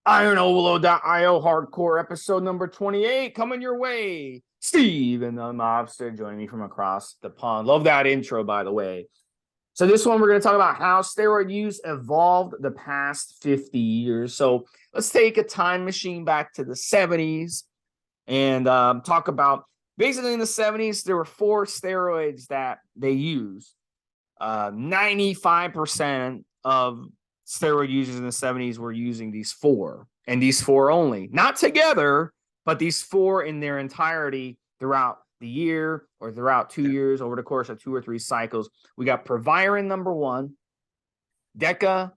IronOverLoad.io hardcore episode number 28 coming your way. Steve and the Mobster joining me from across the pond. Love that intro, by the way. So this one, we're going to talk about how steroid use evolved the past 50 years. So let's take a time machine back to the 70s and talk about basically in the 70s, there were 4 steroids that they used. 95% of steroid users in the 70s were using these 4 and these 4 only, not together, but these 4 in their entirety throughout the year or throughout 2 years over the course of 2 or 3 cycles. We got Proviron number 1, Deca,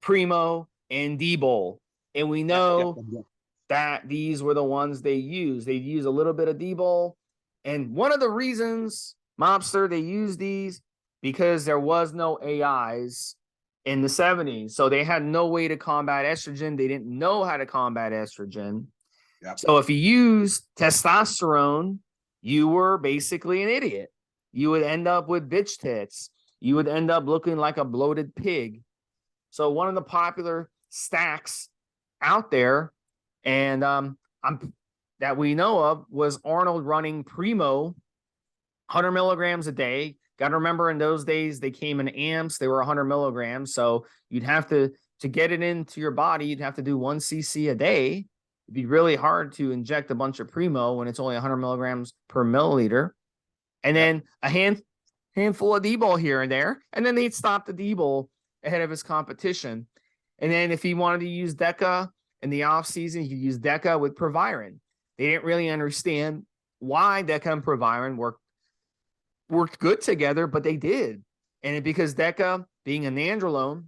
Primo, and D-Bol. And we know that these were the ones they used. They used a little bit of D-Bol. And one of the reasons, Mobster, they used these because there was no AIs in the 70s. So they had no way to combat estrogen. They didn't know how to combat estrogen. Yep. So if you used testosterone, you were basically an idiot. You would end up with bitch tits. You would end up looking like a bloated pig. So one of the popular stacks out there and that we know of was Arnold running Primo, 100 milligrams a day. Got to remember, in those days, they came in amps. They were 100 milligrams. So you'd have to get it into your body, you'd have to do 1 cc a day. It'd be really hard to inject a bunch of Primo when it's only 100 milligrams per milliliter. And then a handful of D-Bol here and there. And then they'd stop the D-Bol ahead of his competition. And then if he wanted to use Deca in the off season, he could use Deca with Proviron. They didn't really understand why Deca and Proviron worked good together, but they did. And because Deca being a nandrolone,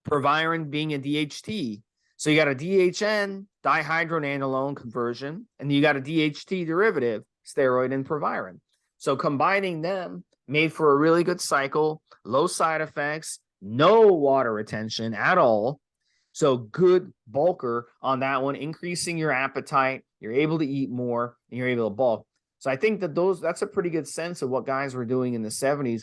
Proviron being a DHT. So you got a DHN, dihydronandrolone conversion, and you got a DHT derivative, steroid and Proviron. So combining them made for a really good cycle, low side effects, no water retention at all. So good bulker on that one, increasing your appetite. You're able to eat more and you're able to bulk. So I think that that's a pretty good sense of what guys were doing in the 70s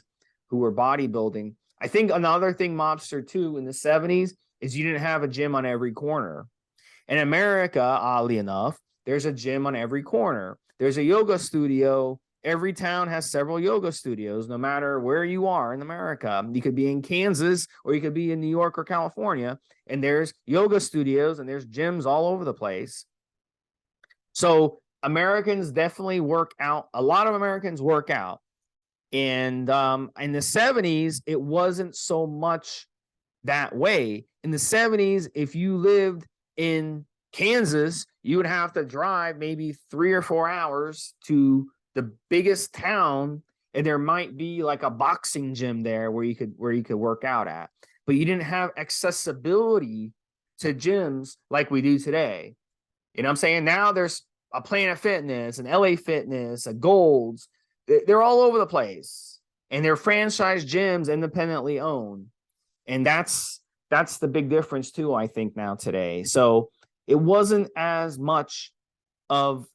who were bodybuilding. I think another thing, Mobster, too, in the 70s is you didn't have a gym on every corner. In America, oddly enough, there's a gym on every corner. There's a yoga studio. Every town has several yoga studios, no matter where you are in America. You could be in Kansas or you could be in New York or California, and there's yoga studios and there's gyms all over the place. So Americans definitely work out. A lot of Americans work out. And in the 70s, it wasn't so much that way. In the 70s, if you lived in Kansas, you would have to drive maybe 3 or 4 hours to the biggest town, and there might be like a boxing gym there where you could work out at. But you didn't have accessibility to gyms like we do today. You know what I'm saying? Now there's a Planet Fitness, an LA Fitness, a Gold's. They're all over the place. And they're franchise gyms, independently owned. And that's the big difference too, I think, now today. So it wasn't as much of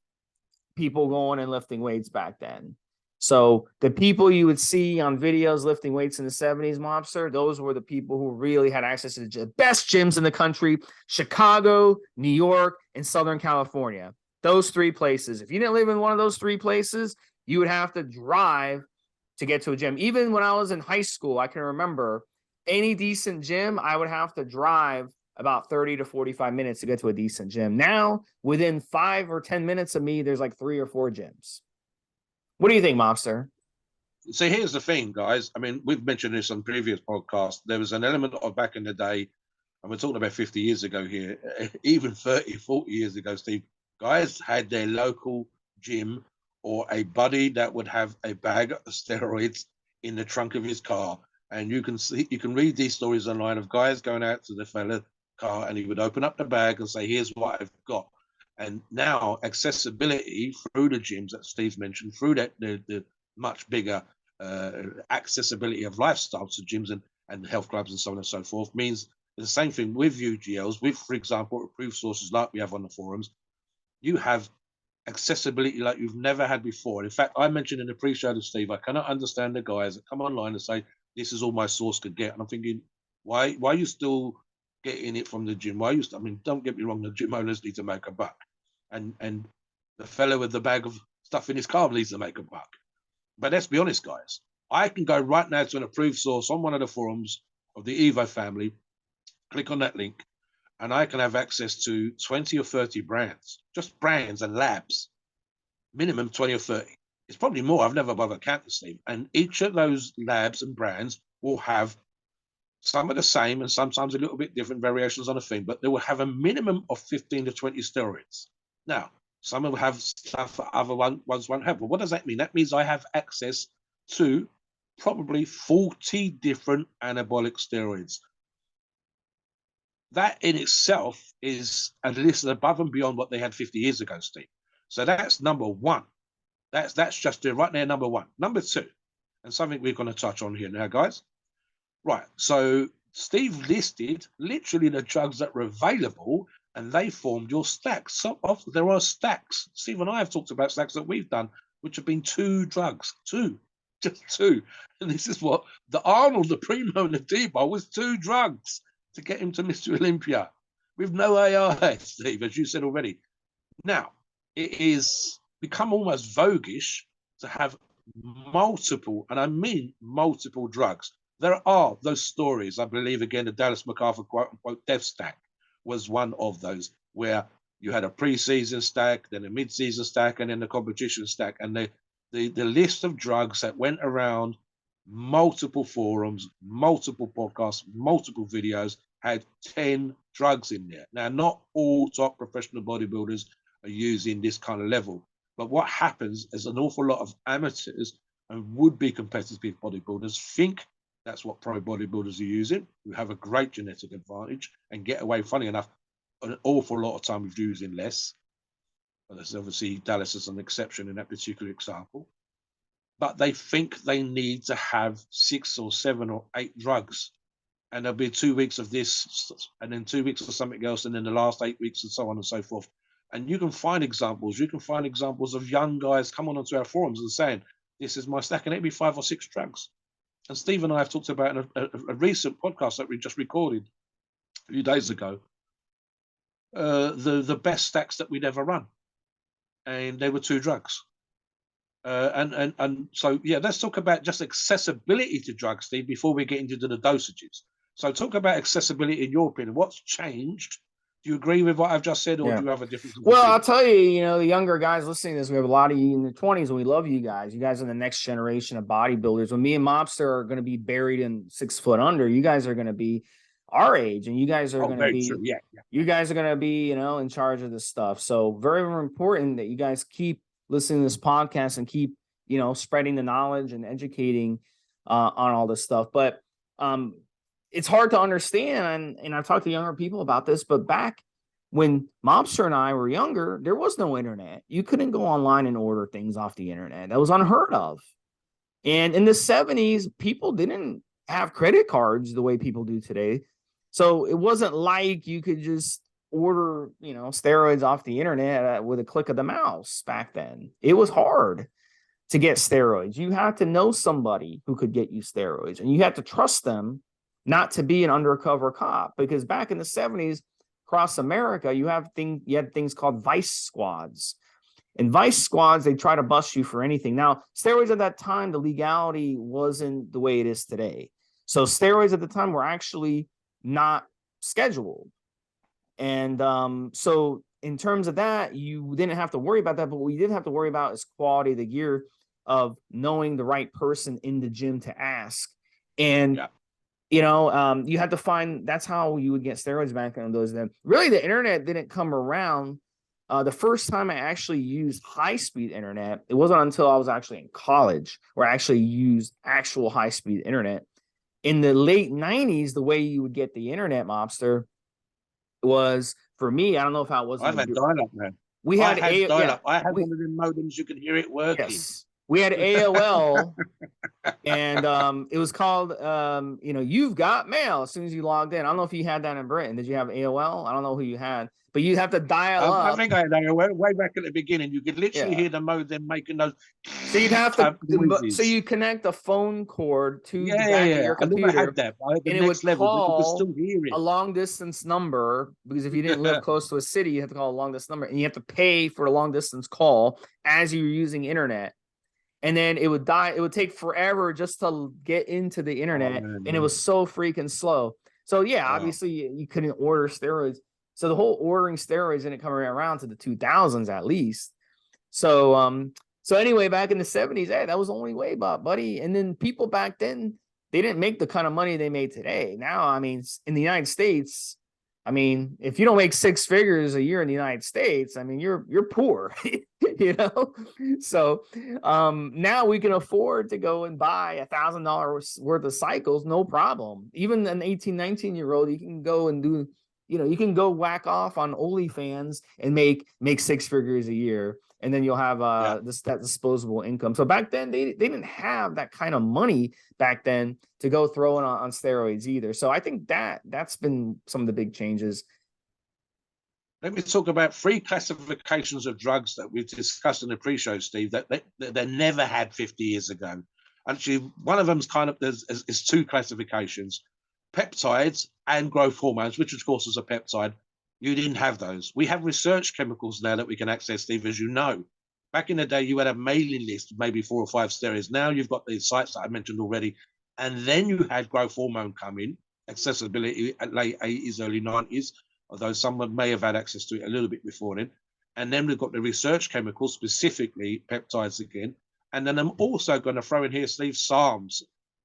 people going and lifting weights back then. So the people you would see on videos lifting weights in the 70s, Mobster, those were the people who really had access to the best gyms in the country: Chicago, New York, and Southern California. Those 3 places. If you didn't live in one of those 3 places, you would have to drive to get to a gym. Even when I was in high school, I can remember any decent gym, I would have to drive about 30 to 45 minutes to get to a decent gym. Now, within 5 or 10 minutes of me, there's like 3 or 4 gyms. What do you think, Mobster? So here's the thing, guys. I mean, we've mentioned this on previous podcasts. There was an element of back in the day, and we're talking about 50 years ago here, even 30, 40 years ago, Steve, guys had their local gym or a buddy that would have a bag of steroids in the trunk of his car. And you can read these stories online of guys going out to the fella car and he would open up the bag and say, here's what I've got. And now accessibility through the gyms that Steve mentioned, through the much bigger accessibility of lifestyle to gyms and health clubs and so on and so forth, means the same thing with UGLs, with, for example, approved sources like we have on the forums. You have accessibility like you've never had before. In fact, I mentioned in the pre-show to Steve, I cannot understand the guys that come online and say, this is all my source could get. And I'm thinking, why are you still getting it from the gym. I mean, don't get me wrong, the gym owners need to make a buck. And the fellow with the bag of stuff in his car needs to make a buck. But let's be honest, guys. I can go right now to an approved source on one of the forums of the Evo family, click on that link, and I can have access to 20 or 30 brands, just brands and labs, minimum 20 or 30. It's probably more. I've never bothered counting, Steve. And each of those labs and brands will have some of the same and sometimes a little bit different variations on a thing, but they will have a minimum of 15 to 20 steroids. Now, some will have stuff that other ones won't have. But what does that mean? That means I have access to probably 40 different anabolic steroids. That in itself is a list above and beyond what they had 50 years ago, Steve. So that's number one. That's just right there, number one. Number two, and something we're going to touch on here now, guys. Right, so Steve listed literally the drugs that were available, and they formed your stacks. So often there are stacks. Steve and I have talked about stacks that we've done, which have been 2 drugs, just 2. And this is what the Arnold, the Primo, and the Debo was 2 drugs to get him to Mr. Olympia with no AI, Steve, as you said already. Now, it is become almost voguish to have multiple, and I mean multiple drugs. There are those stories. I believe, again, the Dallas MacArthur quote-unquote death stack was one of those, where you had a pre-season stack, then a mid-season stack, and then the competition stack. And the list of drugs that went around multiple forums, multiple podcasts, multiple videos, had 10 drugs in there. Now, not all top professional bodybuilders are using this kind of level. But what happens is an awful lot of amateurs and would-be competitive bodybuilders think that's what pro bodybuilders are using, who have a great genetic advantage and get away, funny enough, an awful lot of time with using less. And there's obviously Dallas is an exception in that particular example. But they think they need to have 6 or 7 or 8 drugs. And there'll be 2 weeks of this, and then 2 weeks of something else, and then the last 8 weeks, and so on and so forth. And you can find examples. You can find examples of young guys coming onto our forums and saying, this is my stack, and it'd be 5 or 6 drugs. And Steve and I have talked about in a recent podcast that we just recorded a few days ago, the best stacks that we'd ever run. And they were 2 drugs. And so, yeah, let's talk about just accessibility to drugs, Steve, before we get into the dosages. So talk about accessibility in your opinion. What's changed? Do you agree with what I've just said, or do you have a different opinion? Well, I'll tell you, the younger guys listening to this, we have a lot of you in the 20s, and we love you guys. You guys are the next generation of bodybuilders. When me and Mobster are going to be buried in 6 foot under, you guys are going to be our age, and you guys are going to be, you guys are going to be, in charge of this stuff. So very, very important that you guys keep listening to this podcast and keep, spreading the knowledge and educating on all this stuff. But it's hard to understand, and I've talked to younger people about this, but back when Mobster and I were younger, there was no internet. You couldn't go online and order things off the internet. That was unheard of. And in the 70s, people didn't have credit cards the way people do today. So it wasn't like you could just order, steroids off the internet with a click of the mouse back then. It was hard to get steroids. You had to know somebody who could get you steroids, and you had to trust them not to be an undercover cop, because back in the 70s across America, you had things called vice squads. In vice squads, they try to bust you for anything. Now, steroids at that time, the legality wasn't the way it is today. So steroids at the time were actually not scheduled. And so in terms of that, you didn't have to worry about that. But what we did have to worry about is quality of the gear, of knowing the right person in the gym to ask. And you had to find, that's how you would get steroids back in those days. Really, the internet didn't come around. The first time I actually used high-speed internet, it wasn't until I was actually in college where I actually used actual high-speed internet. In the late 90s, the way you would get the internet, Mobster, was, for me, I don't know if I was. I've had dial-up, man. We had dial-up. I had one of them modems, you can hear it working. Yes. we had AOL, and it was called You've Got Mail as soon as you logged in. I don't know if you had that in Britain. Did you have AOL? I don't know who you had, but you have to dial I up. think I had AOL way back at the beginning. You could literally Yeah. hear the modem making those. So you'd have to, type noises. so you connect a phone cord to the Yeah, back of yeah. your I never computer, had that. I had the and it would next level, but you could call still hear a it. long distance number, because if you didn't live close to a city, you have to call a long distance number, and you have to pay for a long distance call as you're using internet. And then it would die. It would take forever just to get into the Oh, internet, man, and it was so freaking slow. So yeah, oh. obviously you couldn't order steroids. So the whole ordering steroids didn't come around to the 2000s at least. So anyway, back in the 70s, hey, that was the only way, buddy. And then people back then, they didn't make the kind of money they made today. Now, I mean, in the United States, I mean, if you don't make six figures a year in the United States, I mean, you're poor, you know? So now we can afford to go and buy $1,000 worth of cycles, no problem. Even an 18, 19-year-old, you can go and do, you can go whack off on OnlyFans and make six figures a year. And then you'll have that disposable income. So back then they didn't have that kind of money back then to go throw it on steroids either. So I think that's been some of the big changes. Let me talk about three classifications of drugs that we've discussed in the pre-show, Steve, that they never had 50 years ago. Actually, one of them's kind of is two classifications: peptides and growth hormones, which of course is a peptide. You didn't have those. We have research chemicals now that we can access, Steve, as you know. Back in the day, you had a mailing list, maybe 4 or 5 steroids. Now you've got these sites that I mentioned already. And then you had growth hormone come in, accessibility at late 80s, early 90s, although someone may have had access to it a little bit before then. And then we've got the research chemicals, specifically peptides again. And then I'm also going to throw in here, Steve, SARMs.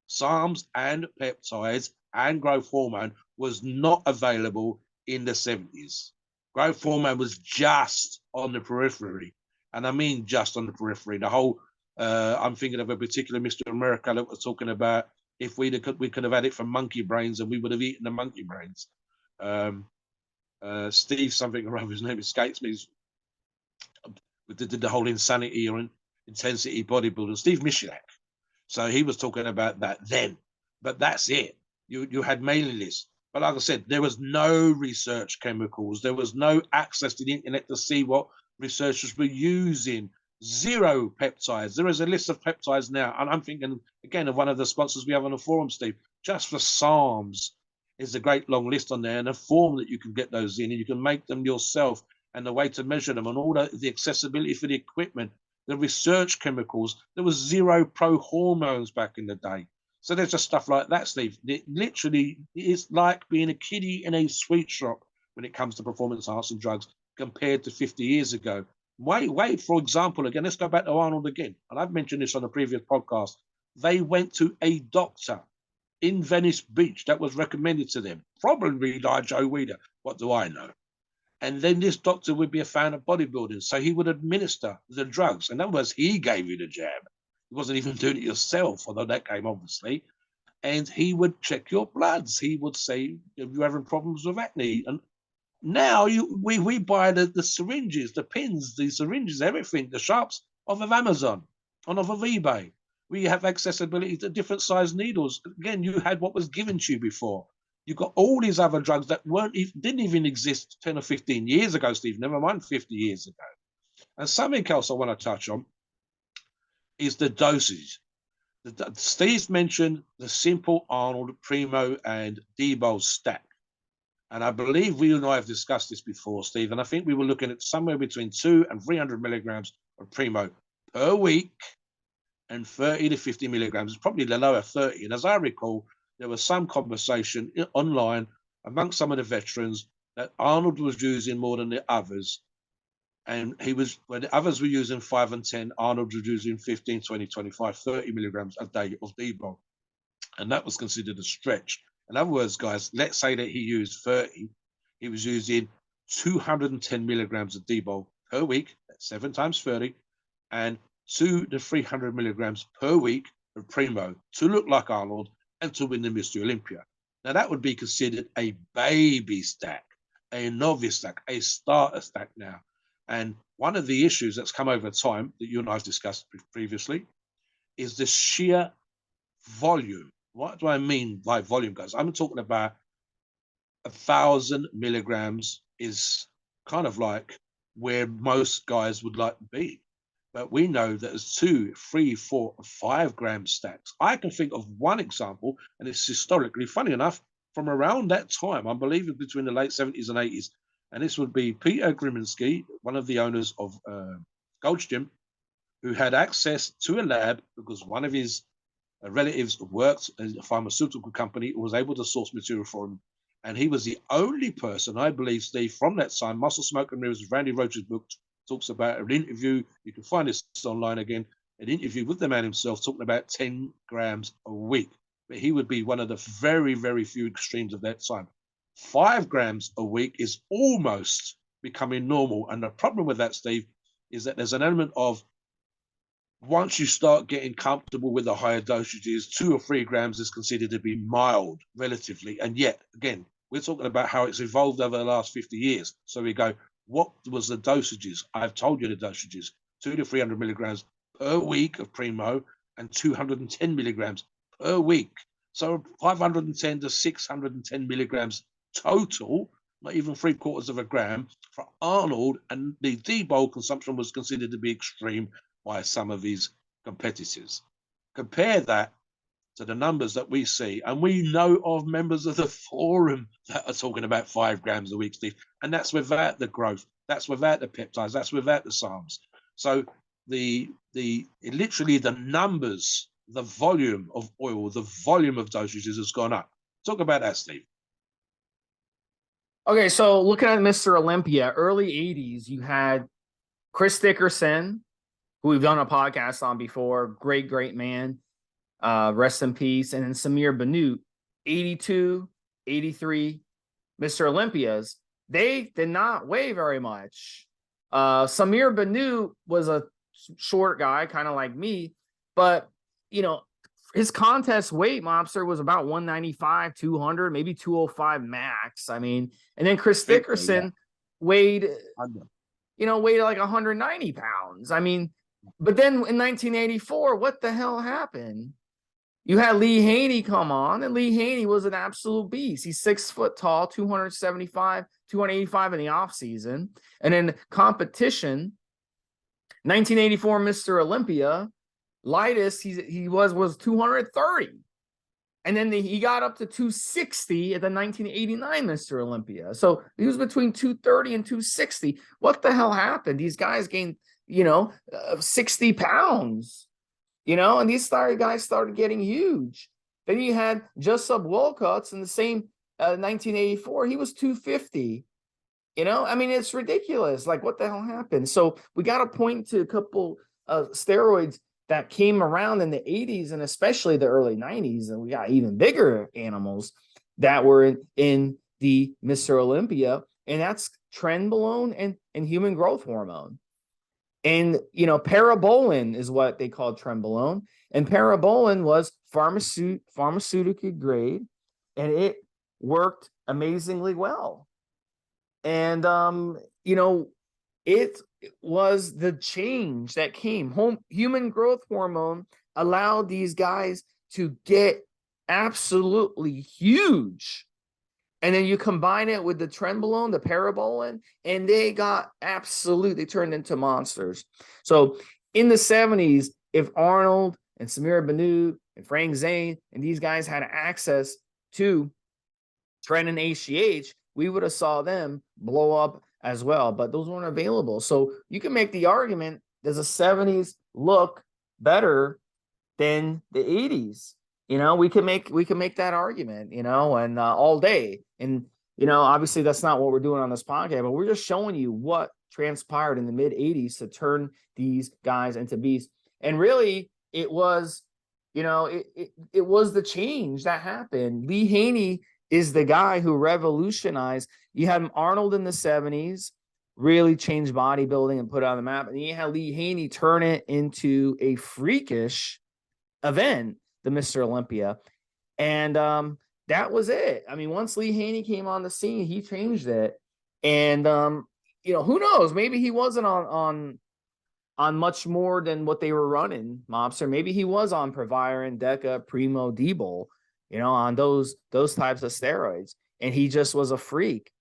SARMs and peptides and growth hormone was not available in the 70s. Growth hormone was just on the periphery. And I mean just on the periphery. The whole, I'm thinking of a particular Mr. America that was talking about if we could have had it from monkey brains and we would have eaten the monkey brains. Steve something or other, his name escapes me, did the whole insanity or intensity bodybuilding, Steve Michalak. So he was talking about that then. But that's it. You had mailing lists. But like I said, there was no research chemicals. There was no access to the internet to see what researchers were using. Zero peptides. There is a list of peptides now. And I'm thinking, again, of one of the sponsors we have on the forum, Steve, just for SARMs. Is a great long list on there and a form that you can get those in and you can make them yourself and the way to measure them and all the accessibility for the equipment, the research chemicals. There was zero ProHormones back in the day. So there's just stuff like that, Steve. It literally is like being a kiddie in a sweet shop when it comes to performance enhancing drugs compared to 50 years ago. Wait, for example, again, let's go back to Arnold again. And I've mentioned this on a previous podcast. They went to a doctor in Venice Beach that was recommended to them, probably like Joe Weider. What do I know? And then this doctor would be a fan of bodybuilding. So he would administer the drugs. In other words, he gave you the jab. He wasn't even doing it yourself, although that came obviously. And he would check your bloods. He would say, if you're having problems with acne. And now we buy the syringes, the pins, the syringes, everything, the sharps off of Amazon, off of eBay. We have accessibility to different size needles. Again, you had what was given to you before. You got all these other drugs that didn't even exist 10 or 15 years ago, Steve, never mind 50 years ago. And something else I want to touch on is the dosage. Steve mentioned the simple Arnold, Primo, and Debo stack. And I believe we and I have discussed this before, Steve, and I think we were looking at somewhere between 200 and 300 milligrams of Primo per week and 30 to 50 milligrams. It's probably the lower 30. And as I recall, there was some conversation online amongst some of the veterans that Arnold was using more than the others. And when the others were using 5 and 10, Arnold was using 15, 20, 25, 30 milligrams a day of Debo. And that was considered a stretch. In other words, guys, let's say that he used 30. He was using 210 milligrams of Debo per week. That's 7 times 30. And 200 to 300 milligrams per week of Primo to look like Arnold and to win the Mr. Olympia. Now, that would be considered a baby stack, a novice stack, a starter stack now. And one of the issues that's come over time that you and I have discussed previously is the sheer volume. What do I mean by volume, guys? I'm talking about 1,000 milligrams is kind of like where most guys would like to be. But we know that there's 2, 3, 4, 5 gram stacks. I can think of one example, and it's historically, funny enough, from around that time, I believe it's between the late 70s and 80s. And this would be Peter Griminski, one of the owners of Gold's Gym, who had access to a lab because one of his relatives worked in a pharmaceutical company, was able to source material for him. And he was the only person, I believe, Steve, from that time. Muscle, Smoke and Mirrors, Randy Roach's book, talks about an interview. You can find this online again. An interview with the man himself talking about 10 grams a week. But he would be one of the very, very few extremes of that time. 5 grams a week is almost becoming normal. And the problem with that, Steve, is that there's an element of once you start getting comfortable with the higher dosages, 2 or 3 grams is considered to be mild relatively. And yet, again, we're talking about how it's evolved over the last 50 years. So we go, what was the dosages? I've told you the dosages, 200 to 300 milligrams per week of Primo and 210 milligrams per week. So 510 to 610 milligrams total, not even 3/4 of a gram for Arnold. And the D-bowl consumption was considered to be extreme by some of his competitors. Compare that to the numbers that we see, and we know of members of the forum that are talking about 5 grams a week, Steve, and that's without the growth, that's without the peptides, that's without the SARMs. So literally the numbers, the volume of oil, the volume of dosages has gone up. Talk about that, Steve. Okay, so looking at Mr. Olympia, early 80s, you had Chris Dickerson, who we've done a podcast on before, great man, rest in peace. And then Samir Bannout, 82, 83, Mr. Olympias. They did not weigh very much. Samir Bannout was a short guy, kind of like me, but, you know, his contest weight, Mobster, was about 195, 200, maybe 205 max. I mean, and then Chris Dickerson weighed, weighed like 190 pounds. I mean, but then in 1984, what the hell happened? You had Lee Haney come on, and Lee Haney was an absolute beast. He's 6 foot tall, 275, 285 in the offseason. And in competition, 1984 Mr. Olympia, lightest he was 230. And then he got up to 260 at the 1989 Mr. Olympia. So he was between 230 and 260. What the hell happened? These guys gained 60 pounds, and these guys started getting huge. Then you had Jessup Wolcotts in the same 1984. He was 250. I mean, it's ridiculous. Like, what the hell happened? So we got to point to a couple of steroids that came around in the 80s and especially the early 90s. And we got even bigger animals that were in the Mr. Olympia. And that's trenbolone and human growth hormone. And, parabolin is what they called trenbolone. And parabolin was pharmaceutical grade, and it worked amazingly well. And, it was the change that came. Human growth hormone allowed these guys to get absolutely huge. And then you combine it with the trenbolone, the parabolin, and they turned into monsters. So in the 70s, if Arnold and Samir Bannout and Frank Zane and these guys had access to Tren and HGH, we would have saw them blow up as well, but those weren't available. So you can make the argument, does the 70s look better than the 80s? We can make that argument, and all day. And, obviously that's not what we're doing on this podcast, but we're just showing you what transpired in the mid 80s to turn these guys into beasts. And really it was, it was the change that happened. Lee Haney is the guy who revolutionized. You had Arnold in the 70s, really changed bodybuilding and put it on the map. And you had Lee Haney turn it into a freakish event, the Mr. Olympia. And that was it. I mean, once Lee Haney came on the scene, he changed it. And, who knows? Maybe he wasn't on on much more than what they were running, Mobster. Maybe he was on Proviron, Deca, Primo, Debo, on those types of steroids, and he just was a freak.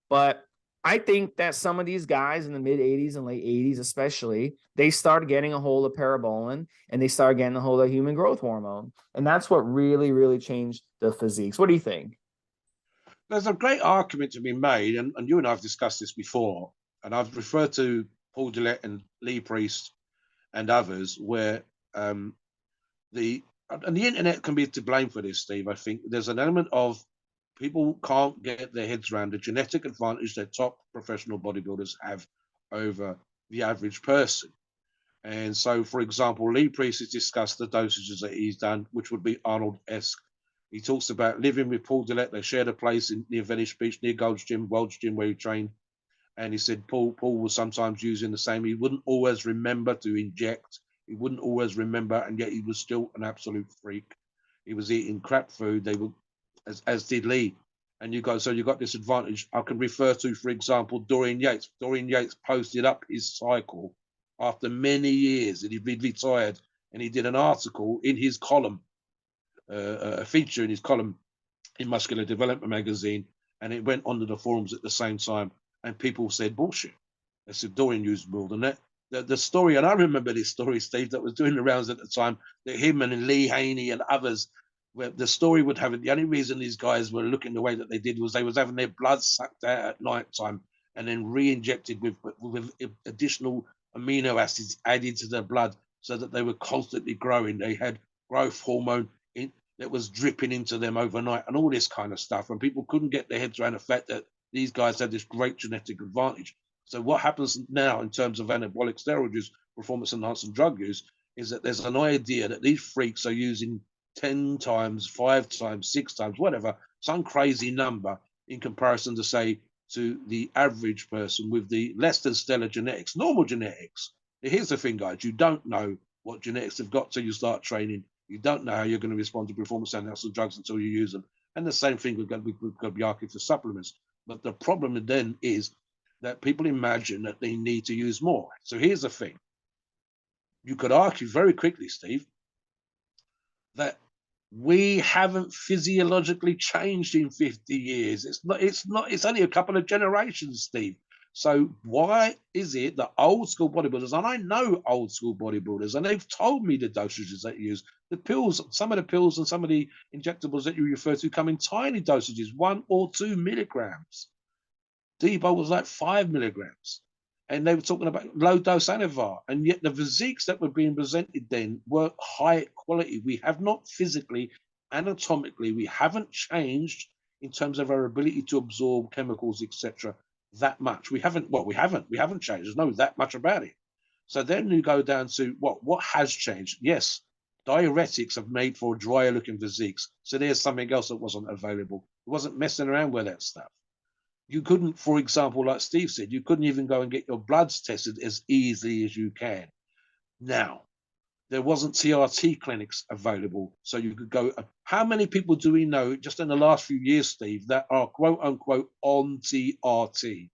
But I think that some of these guys in the mid 80s and late 80s, especially, they started getting a hold of parabolin and they started getting a hold of human growth hormone. And that's what really, really changed the physiques. What do you think? There's a great argument to be made, and you and I have discussed this before, and I've referred to Paul Gillette and Lee Priest and others, where the internet can be to blame for this, Steve. I think there's an element of people can't get their heads around the genetic advantage that top professional bodybuilders have over the average person. And so, for example, Lee Priest has discussed the dosages that he's done, which would be Arnold-esque. He talks about living with Paul Gillette. They shared a place near Venice Beach, near Gold's Gym, where he trained. And he said Paul was sometimes using the same. He wouldn't always remember to inject. He wouldn't always remember, and yet he was still an absolute freak. He was eating crap food. They were, as did Lee. And you got this advantage. I can refer to, for example, Dorian Yates. Dorian Yates posted up his cycle after many years that he'd been retired, and he did an article in his column, a feature in his column in Muscular Development magazine, and it went onto the forums at the same time, and people said bullshit. They said Dorian used more than that. The story, and I remember this story, Steve, that was doing the rounds at the time, that him and Lee Haney and others, where the story would have it. The only reason these guys were looking the way that they did was they was having their blood sucked out at night time and then re-injected with additional amino acids added to their blood so that they were constantly growing. They had growth hormone that was dripping into them overnight and all this kind of stuff. And people couldn't get their heads around the fact that these guys had this great genetic advantage. So what happens now in terms of anabolic steroid use, performance enhancing drug use, is that there's an idea that these freaks are using 10 times, 5 times, 6 times, whatever, some crazy number in comparison to, say, to the average person with the less than stellar genetics, normal genetics. Here's the thing, guys. You don't know what genetics they've got till you start training. You don't know how you're going to respond to performance enhancing drugs until you use them. And the same thing we've got to be arguing for supplements. But the problem then is that people imagine that they need to use more. So here's the thing. You could argue very quickly, Steve, that we haven't physiologically changed in 50 years. It's only a couple of generations, Steve. So why is it that old school bodybuilders, and I know old school bodybuilders, and they've told me the dosages that you use, the pills, some of the pills and some of the injectables that you refer to come in tiny dosages, 1 or 2 milligrams. Debo was like 5 milligrams. And they were talking about low dose Anavar. And yet the physiques that were being presented then were high quality. We have not physically, anatomically, we haven't changed in terms of our ability to absorb chemicals, etc. that much. We haven't changed. There's no that much about it. So then you go down to what has changed? Yes, diuretics have made for drier looking physiques. So there's something else that wasn't available. It wasn't messing around with that stuff. You couldn't, for example, like Steve said, you couldn't even go and get your bloods tested as easily as you can. Now, there wasn't TRT clinics available, so you could go. How many people do we know just in the last few years, Steve, that are quote unquote on TRT?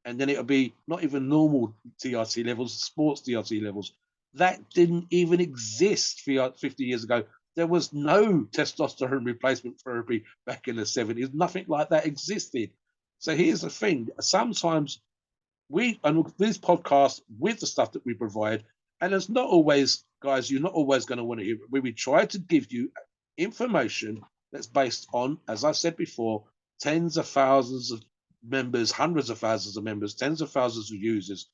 And then it'll be not even normal TRT levels, sports TRT levels. That didn't even exist 50 years ago. There was no testosterone replacement therapy back in the 70s. Nothing like that existed. So here's the thing. Sometimes and these podcasts with the stuff that we provide, and it's not always, guys, you're not always going to want to hear it. We try to give you information that's based on, as I've said before, tens of thousands of members, hundreds of thousands of members, tens of thousands of users,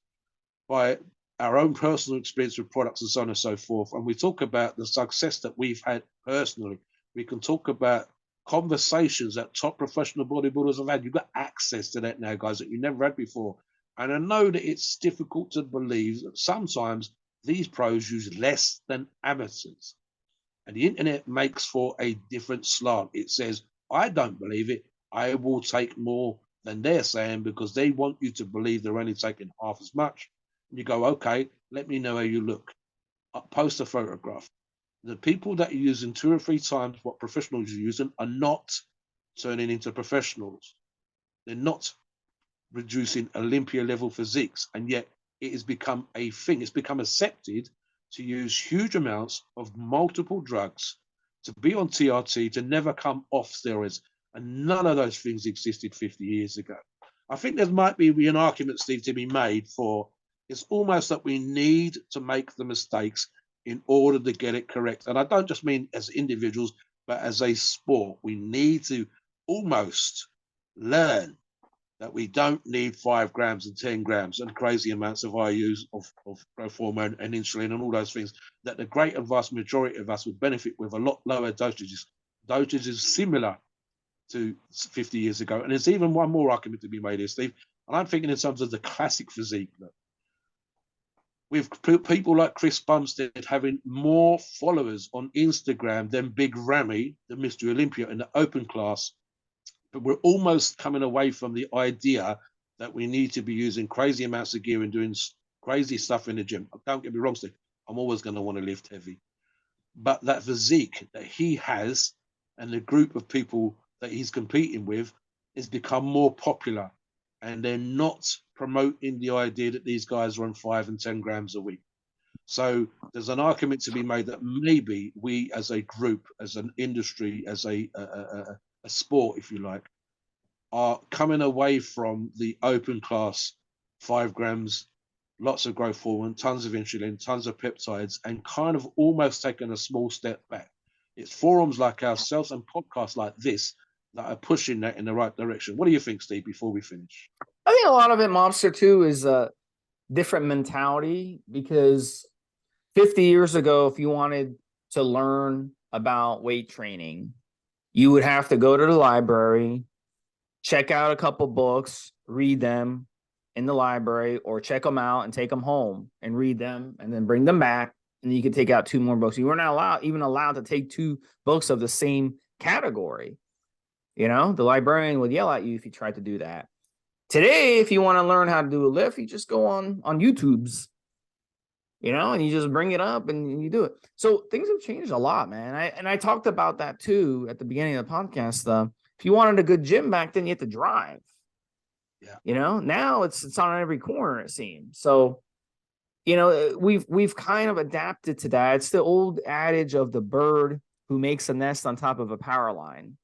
by our own personal experience with products and so on and so forth. And we talk about the success that we've had personally. We can talk about conversations that top professional bodybuilders have had. You've got access to that now, guys, that you never had before. And I know that it's difficult to believe that sometimes these pros use less than amateurs. And the internet makes for a different slant. It says, I don't believe it. I will take more than they're saying because they want you to believe they're only taking half as much. And you go, okay, let me know how you look. I'll post a photograph. The people that are using 2 or 3 times what professionals are using are not turning into professionals. They're not reducing Olympia level physiques. And yet it has become a thing. It's become accepted to use huge amounts of multiple drugs, to be on TRT, to never come off steroids. And none of those things existed 50 years ago. I think there might be an argument, Steve, to be made for it's almost that we need to make the mistakes in order to get it correct. And I don't just mean as individuals, but as a sport. We need to almost learn that we don't need 5 grams and 10 grams and crazy amounts of IUs of growth hormone and insulin and all those things, that the great and vast majority of us would benefit with a lot lower dosages. Dosages similar to 50 years ago. And there's even one more argument to be made here, Steve. And I'm thinking in terms of the classic physique. With people like Chris Bumstead having more followers on Instagram than Big Ramy, the Mr. Olympia in the open class, but we're almost coming away from the idea that we need to be using crazy amounts of gear and doing crazy stuff in the gym. Don't get me wrong, Steve. I'm always going to want to lift heavy. But that physique that he has and the group of people that he's competing with has become more popular. And they're not promoting the idea that these guys run 5 and 10 grams a week. So there's an argument to be made that maybe we as a group, as an industry, as a sport, if you like, are coming away from the open class 5 grams, lots of growth hormone, tons of insulin, tons of peptides, and kind of almost taking a small step back. It's forums like ourselves and podcasts like this that are pushing that in the right direction. What do you think, Steve, before we finish? I think a lot of it, Mobster, too, is a different mentality, because 50 years ago, if you wanted to learn about weight training, you would have to go to the library, check out a couple books, read them in the library, or check them out and take them home and read them and then bring them back. And you could take out 2 more books. You were not even allowed to take 2 books of the same category. You know, the librarian would yell at you if you tried to do that. Today, if you want to learn how to do a lift, you just go on YouTube's, you know, and you just bring it up and you do it. So things have changed a lot, man. I talked about that too at the beginning of the podcast. If you wanted a good gym back then, you had to drive. Yeah. You know, now it's on every corner, it seems. So, you know, we've kind of adapted to that. It's the old adage of the bird who makes a nest on top of a power line.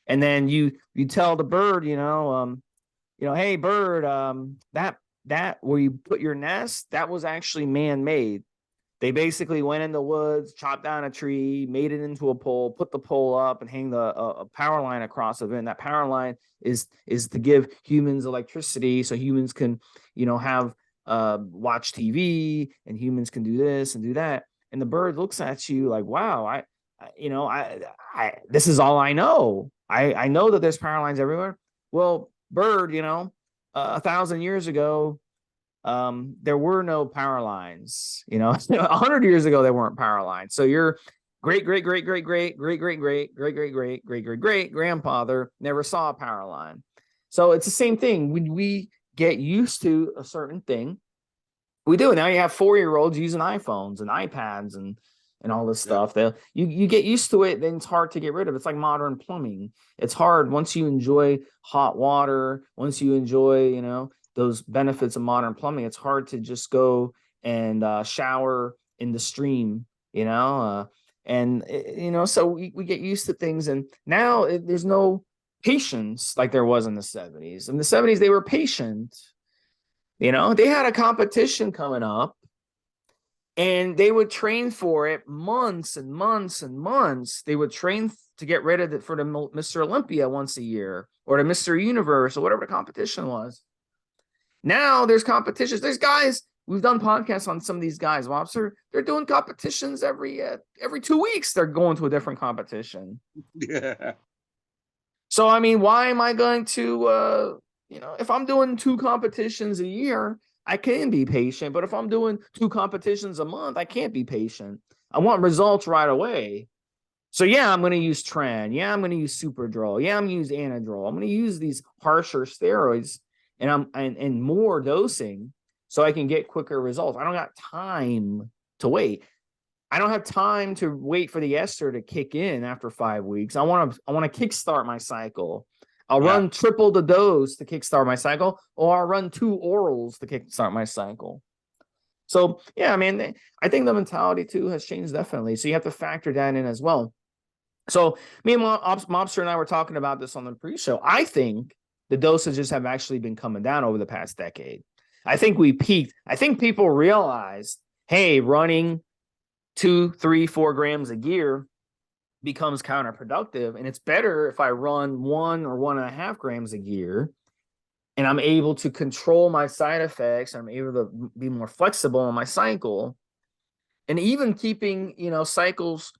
And then you tell the bird, hey, bird, that where you put your nest, that was actually man-made. They basically went in the woods, chopped down a tree, made it into a pole, put the pole up, and hang a power line across of it. And that power line is to give humans electricity, so humans can, have watch TV, and humans can do this and do that. And the bird looks at you like, wow, this is all I know. I know that there's power lines everywhere. Well, bird, 1,000 years ago, there were no power lines. 100 years ago, there weren't power lines. So your great grandfather never saw a power line. So it's the same thing. When we get used to a certain thing, we do. Now you have 4-year-olds using iPhones and iPads and all this stuff. You get used to it, then it's hard to get rid of. It's like modern plumbing. It's hard once you enjoy hot water, once you enjoy, those benefits of modern plumbing. It's hard to just go and shower in the stream, so we get used to things. And now there's no patience like there was in the 70s. In the 70s, they were patient. They had a competition coming up, and they would train for it months and months and months. They would train to get rid of it for the Mr. Olympia once a year, or the Mr. Universe, or whatever the competition was. Now there's competitions. There's guys, we've done podcasts on some of these guys, Mobster. They're doing competitions every 2 weeks. They're going to a different competition. Yeah. So, I mean, why am I going to, if I'm doing 2 competitions a year, I can be patient. But if I'm doing 2 competitions a month, I can't be patient. I want results right away. So, yeah, I'm going to use Tren. Yeah, I'm going to use Superdrol. Yeah, I'm going to use Anadrol. I'm going to use these harsher steroids and more dosing so I can get quicker results. I don't got time to wait. I don't have time to wait for the ester to kick in after 5 weeks. I want to kickstart my cycle. I'll run triple the dose to kickstart my cycle, or I'll run 2 orals to kickstart my cycle. So, yeah, I mean, I think the mentality too has changed definitely. So you have to factor that in as well. So me and Mobster and I were talking about this on the pre-show. I think the dosages have actually been coming down over the past decade. I think we peaked. I think people realized, hey, running 2, 3, 4 grams a gear becomes counterproductive. And it's better if I run 1 or 1.5 grams a gear, and I'm able to control my side effects. I'm able to be more flexible in my cycle, and even keeping, cycles,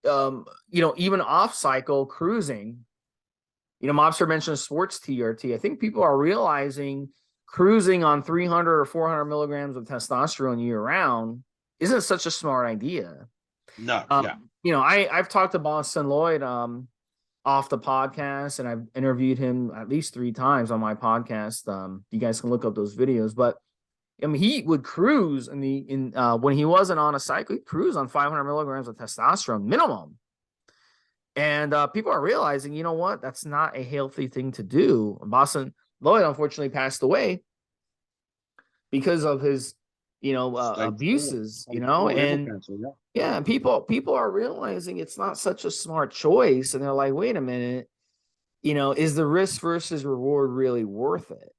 even off cycle cruising. Mobster mentioned sports TRT. I think people are realizing cruising on 300 or 400 milligrams of testosterone year round isn't such a smart idea. No, I've talked to Boston Lloyd off the podcast, and I've interviewed him at least 3 times on my podcast. You guys can look up those videos, but I mean, he would cruise when he wasn't on a cycle, he'd cruise on 500 milligrams of testosterone minimum. And people are realizing, you know what, that's not a healthy thing to do. Boston Lloyd unfortunately passed away because of his, abuses, and cancer, yeah, people are realizing it's not such a smart choice, and they're like, wait a minute, is the risk versus reward really worth it?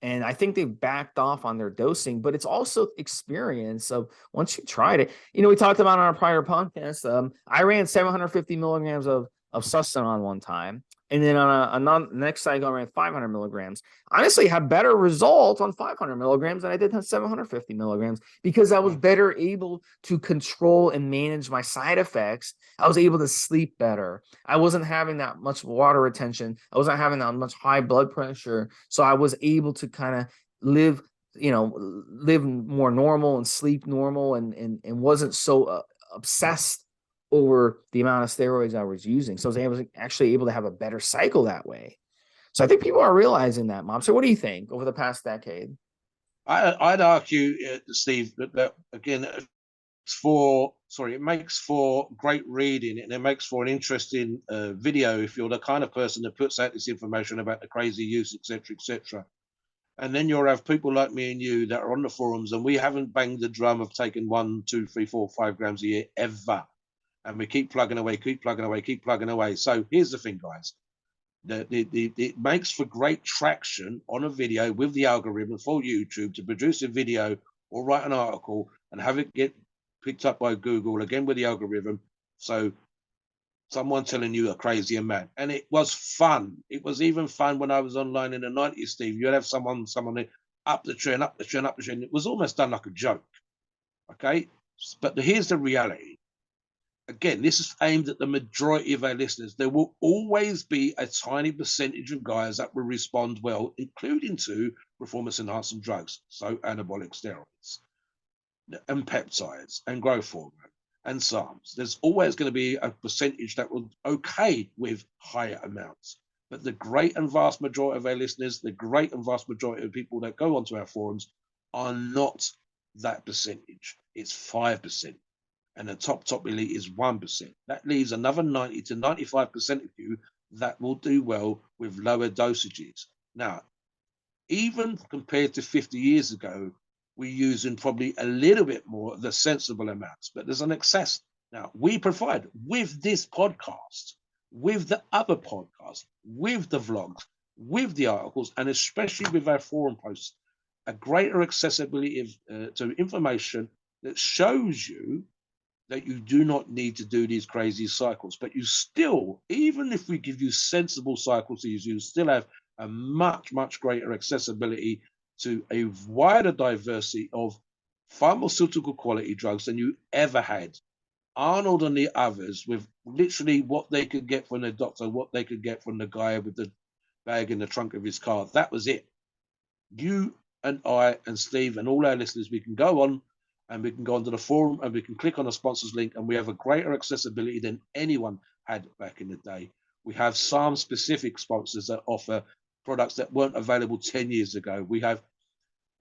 And I think they've backed off on their dosing, but it's also experience of once you tried it. We talked about on our prior podcast. I ran 750 milligrams of Sustanon one time, and then on a next cycle I ran 500 milligrams. Honestly, had better results on 500 milligrams than I did on 750 milligrams because I was better able to control and manage my side effects. I was able to sleep better. I wasn't having that much water retention. I wasn't having that much high blood pressure. So I was able to kind of live more normal and sleep normal, and wasn't so obsessed over the amount of steroids I was using. So I was actually able to have a better cycle that way. So I think people are realizing that, Mom. So what do you think over the past decade? I'd argue, Steve, that again, it makes for great reading, and it makes for an interesting video if you're the kind of person that puts out this information about the crazy use, etc., etc. And then you'll have people like me and you that are on the forums, and we haven't banged the drum of taking 1, 2, 3, 4, 5 grams a year ever. And we keep plugging away, keep plugging away, keep plugging away. So here's the thing, guys. It makes for great traction on a video with the algorithm for YouTube to produce a video or write an article and have it get picked up by Google again with the algorithm. So someone telling you are crazy and mad. And it was fun. It was even fun when I was online in the 90s, Steve. You'd have someone up the trend, up the trend, up the trend. It was almost done like a joke. Okay. But here's the reality. Again, this is aimed at the majority of our listeners. There will always be a tiny percentage of guys that will respond well, including to performance-enhancing drugs, so anabolic steroids and peptides and growth hormone and SARMs. There's always going to be a percentage that will okay with higher amounts. But the great and vast majority of our listeners, the great and vast majority of people that go onto our forums are not that percentage. It's 5%. And the top elite is 1%. That leaves another 90 to 95% of you that will do well with lower dosages. Now, even compared to 50 years ago, we're using probably a little bit more of the sensible amounts, but there's an excess. Now, we provide with this podcast, with the other podcasts, with the vlogs, with the articles, and especially with our forum posts, a greater accessibility to information that shows you that you do not need to do these crazy cycles, but you still, even if we give you sensible cycles to use, you still have a much, much greater accessibility to a wider diversity of pharmaceutical quality drugs than you ever had. Arnold and the others, with literally what they could get from the doctor, what they could get from the guy with the bag in the trunk of his car, that was it. You and I and Steve and all our listeners, we can go on and we can go onto the forum and we can click on the sponsors link, and we have a greater accessibility than anyone had back in the day. We have SARM specific sponsors that offer products that weren't available 10 years ago. We have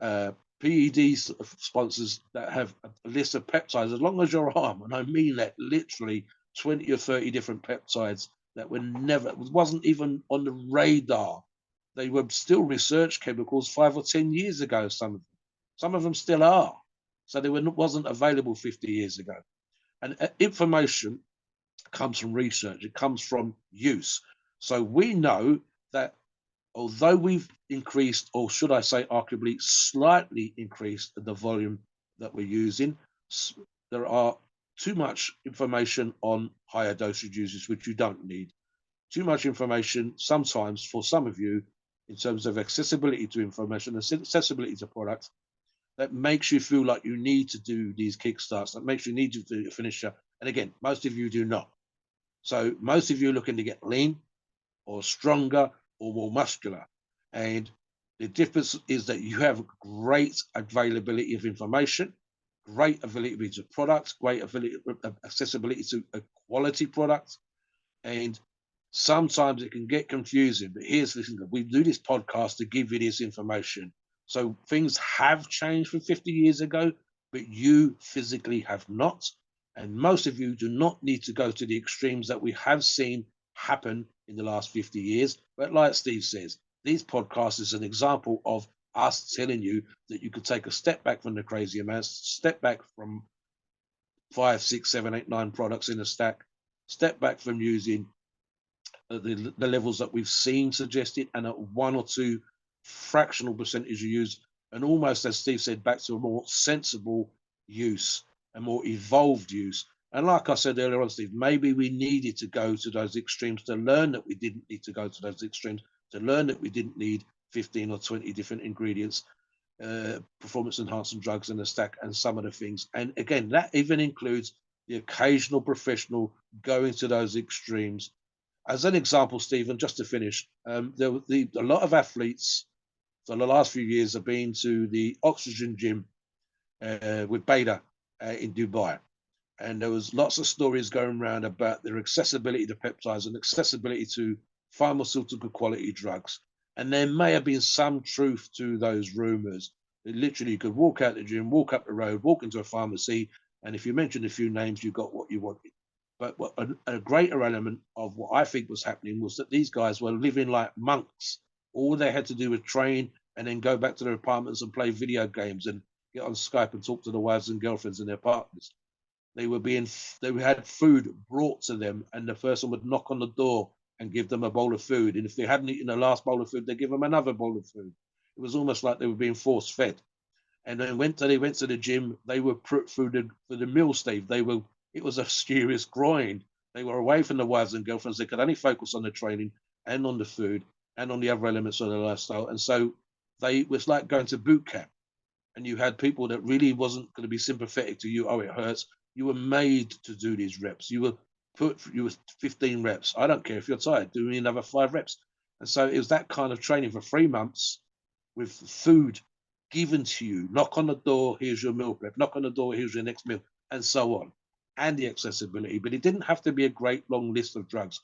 PED sponsors that have a list of peptides as long as your arm, and I mean that literally 20 or 30 different peptides that were never, wasn't even on the radar. They were still research chemicals 5 or 10 years ago, some of them still are. So they wasn't available 50 years ago. And information comes from research, it comes from use. So we know that although we've increased, or should I say arguably slightly increased the volume that we're using, there are too much information on higher dosage uses, which you don't need. Too much information sometimes for some of you in terms of accessibility to information, accessibility to products, that makes you feel like you need to do these kickstarts, that makes you need to do a finisher. And again, most of you do not. So most of you are looking to get lean or stronger or more muscular. And the difference is that you have great availability of information, great availability to products, great accessibility to a quality product. And sometimes it can get confusing, but here's the thing: we do this podcast to give you this information. So things have changed from 50 years ago, but you physically have not. And most of you do not need to go to the extremes that we have seen happen in the last 50 years. But like Steve says, these podcasts is an example of us telling you that you could take a step back from the crazy amounts, step back from 5, 6, 7, 8, 9 products in a stack, step back from using the levels that we've seen suggested, and at 1 or 2 fractional percentage you use, and almost, as Steve said, back to a more sensible use, a more evolved use. And like I said earlier on, Steve, maybe we needed to go to those extremes to learn that we didn't need to go to those extremes, to learn that we didn't need 15 or 20 different ingredients, performance enhancing drugs in the stack, and some of the things. And again, that even includes the occasional professional going to those extremes. As an example, Stephen, just to finish, a lot of athletes for the last few years have been to the Oxygen Gym with Beta in Dubai. And there was lots of stories going around about their accessibility to peptides and accessibility to pharmaceutical quality drugs. And there may have been some truth to those rumors. Literally, you could walk out the gym, walk up the road, walk into a pharmacy, and if you mentioned a few names, you got what you wanted. But a greater element of what I think was happening was that these guys were living like monks. All they had to do was train and then go back to their apartments and play video games and get on Skype and talk to their wives and girlfriends and their partners. They had food brought to them, and the person would knock on the door and give them a bowl of food. And if they hadn't eaten the last bowl of food, they'd give them another bowl of food. It was almost like they were being force fed. And then they went to the gym. They were put through for the meal, Steve. It was a serious grind. They were away from the wives and girlfriends. They could only focus on the training and on the food and on the other elements of their lifestyle. And so it was like going to boot camp. And you had people that really wasn't going to be sympathetic to you. Oh, it hurts. You were made to do these reps. You were 15 reps. I don't care if you're tired. Do another 5 reps. And so it was that kind of training for 3 months with food given to you. Knock on the door, here's your meal prep. Knock on the door, here's your next meal, and so on. And the accessibility. But it didn't have to be a great long list of drugs.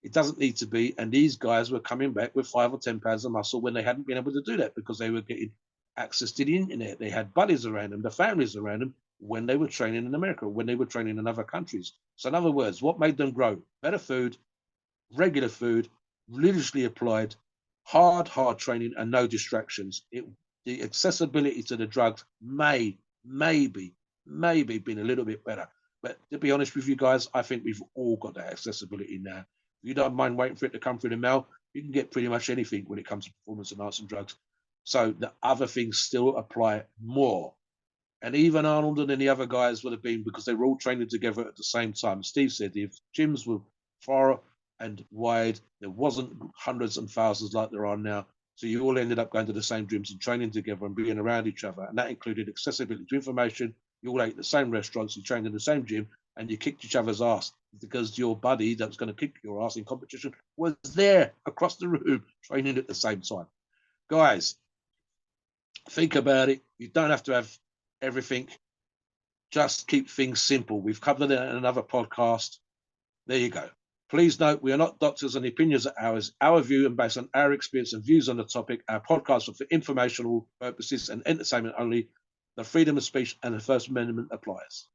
It doesn't need to be. And these guys were coming back with 5 or 10 pounds of muscle when they hadn't been able to do that because they were getting access to the internet. They had buddies around them, the families around them when they were training in America, when they were training in other countries. So in other words, what made them grow? Better food, regular food, religiously applied, hard training, and no distractions. The accessibility to the drugs maybe been a little bit better. But to be honest with you guys, I think we've all got that accessibility now. If you don't mind waiting for it to come through the mail, you can get pretty much anything when it comes to performance enhancing drugs. So the other things still apply more. And even Arnold and the other guys would have been, because they were all training together at the same time. Steve said if gyms were far and wide, there wasn't hundreds and thousands like there are now. So you all ended up going to the same gyms and training together and being around each other. And that included accessibility to information. You all ate the same restaurants, you trained in the same gym, and you kicked each other's ass because your buddy that was going to kick your ass in competition was there across the room training at the same time. Guys, think about it. You don't have to have everything. Just keep things simple. We've covered it in another podcast. There you go. Please note, we are not doctors and the opinions are ours. Our view and based on our experience and views on the topic. Our podcasts are for informational purposes and entertainment only. The freedom of speech and the First Amendment applies.